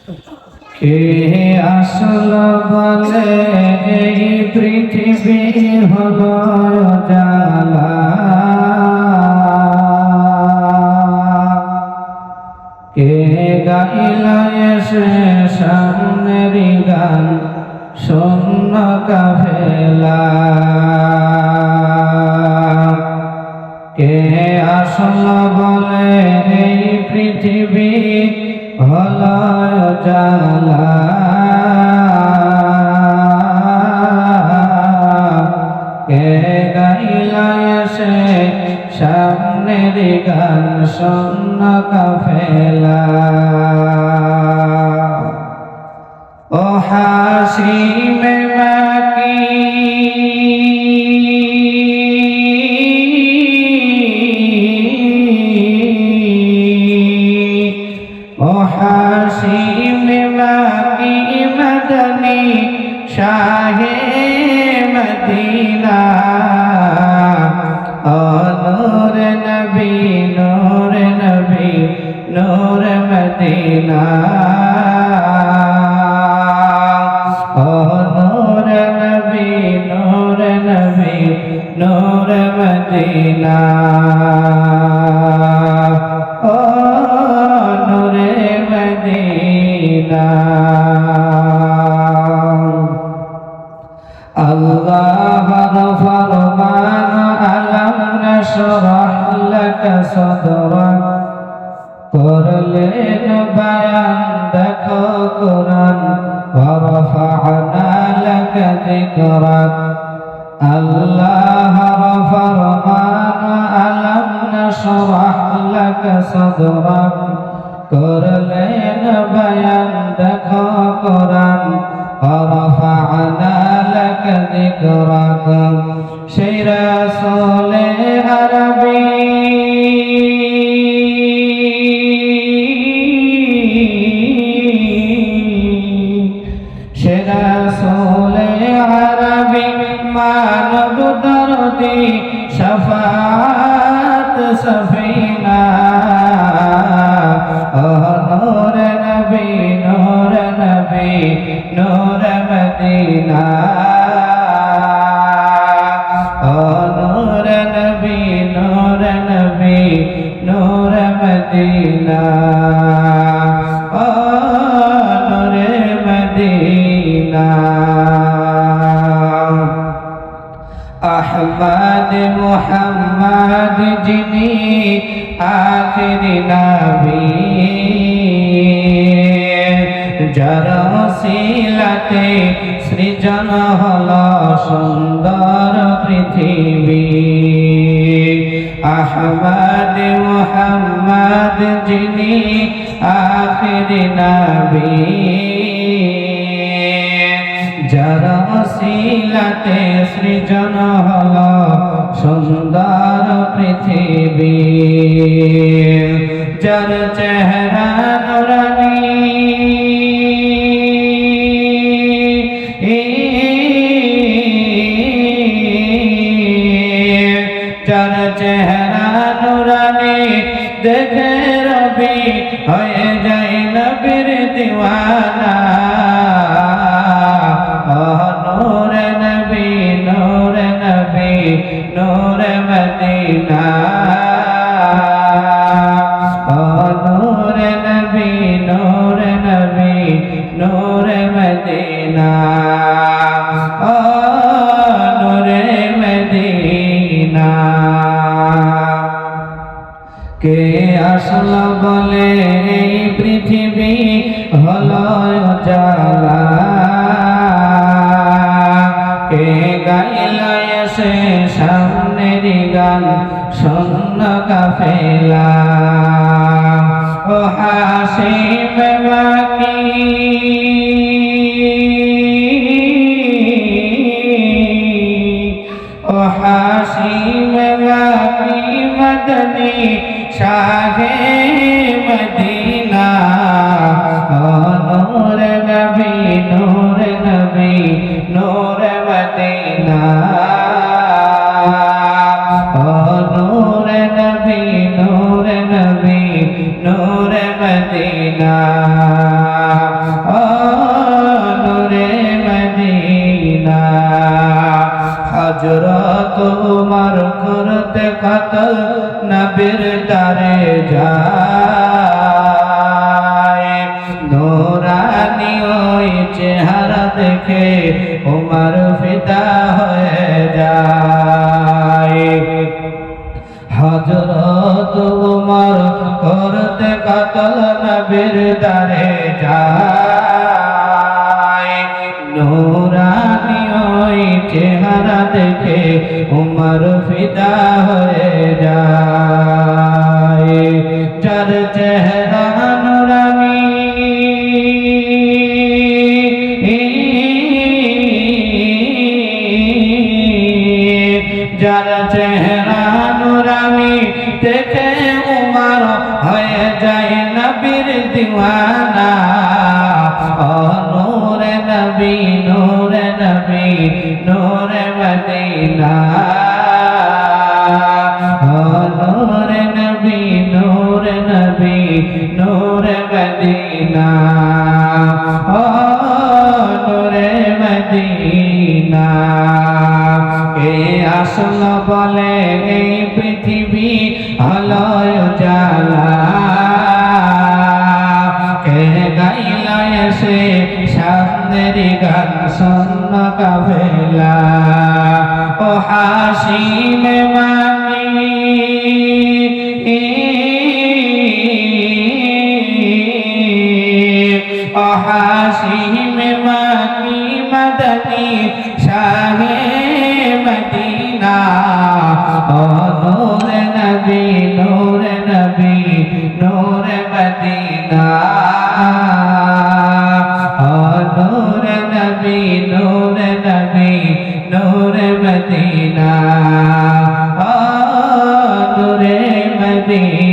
কে আসলো বলে এই পৃথিবী হলো জালা, কে গাইল এসে সামনের গান শূন্য কাফেলা, কে আসলো বলে এই পৃথিবী হলো জালা, কে গাইল এসে সামনের গান শূন্য কাফেলা। ও হাসিম মাকি ও হাসিম মাকি মদনী শাহে মদিনা, ও নূর নবী নূর নবী নূর মদিনা, ও নূর নবী নূর নবী নূর মদিনা, ও নূরে মদিনা। আল্লাহর ফরমান আলম নশরাহ লাকা সদরাক, করলেন বায়ান দেখো কুরআন, ওয়া রাফা'না লাকা যিকরাক। আল্লাহর ফরমান আলম নশরাহ লাকা সদরাক, করলেন বায়ান দেখো কুরআন, ওয়া রাফা'না লাকা যিকরাক। সেই রাসূলে আরবী রাসূলে আরবী মানব দরদি শফাত সফিনা, ও নূর নবী নূর নবী নূর মদিনা, ও নূর নবী নূর নবী নূর মদিনা, ও নূরে মদিনা। আহমদ মুহাম্মদ যিনি আখিরি নবী, যার ওসিলাতে সৃজন হলো সুন্দর পৃথিবী। আহমদ মুহাম্মদ যিনি আখিরি নবী, যার ওসিলাতে সৃজন হলো সুন্দর পৃথিবী। যার চেহারা নুরানি, যার চেহারা নুরানি দেখে রবি হয়ে যায় নবীর দিওয়ানা, নূর নবী নূর নবী নূর মদিনা, নূর নবী নূর নবী নূর মদিনা, নূরে মদিনা। কে আসলো বলে এই পৃথিবী হলো জালা, কে গাইল এসে সামনের গান শূন্য কাফেলা, ও হাসিম মাকি ও হাসিম মাকি মদনী শাহে মদিনা, নূর নবী নূর নবী নূর মদিনা, নূর নবী নূর নবী নূর মদিনা, তোমার করতে কত নবীর দারে যায় নূরানি ওই চেহারা দেখে উমর ফিদা হয়ে যায় হযরত উমর করতে কত নবীর দারে যায় নূরানি ওই চেহারা দেখে উমর ফিদা হয়ে যায় যার চেহারা নূরানি যার চেহারা নূরানি দেখে উমর হয়ে যায় নবীর দিওয়ানা ও নূরে নবী নূরে নবী নূরে মদিনা ও নূরে নবী নূরে নবী নূরে মদিনা ও নূরে মদিনা কে আসলো বলে এই পৃথিবী হলো উজালা কে গাইল এসে সামনের গান শূন্য কাফেলা ও হাসিম মানি ও হাসিম মানি মদনী শাহে মদিনা ও নূরে নবী নূরে নবী নূরে মদিনা ও নূরে নবী নূরে নবী নূরে মদিনা ও নূরে মদিনা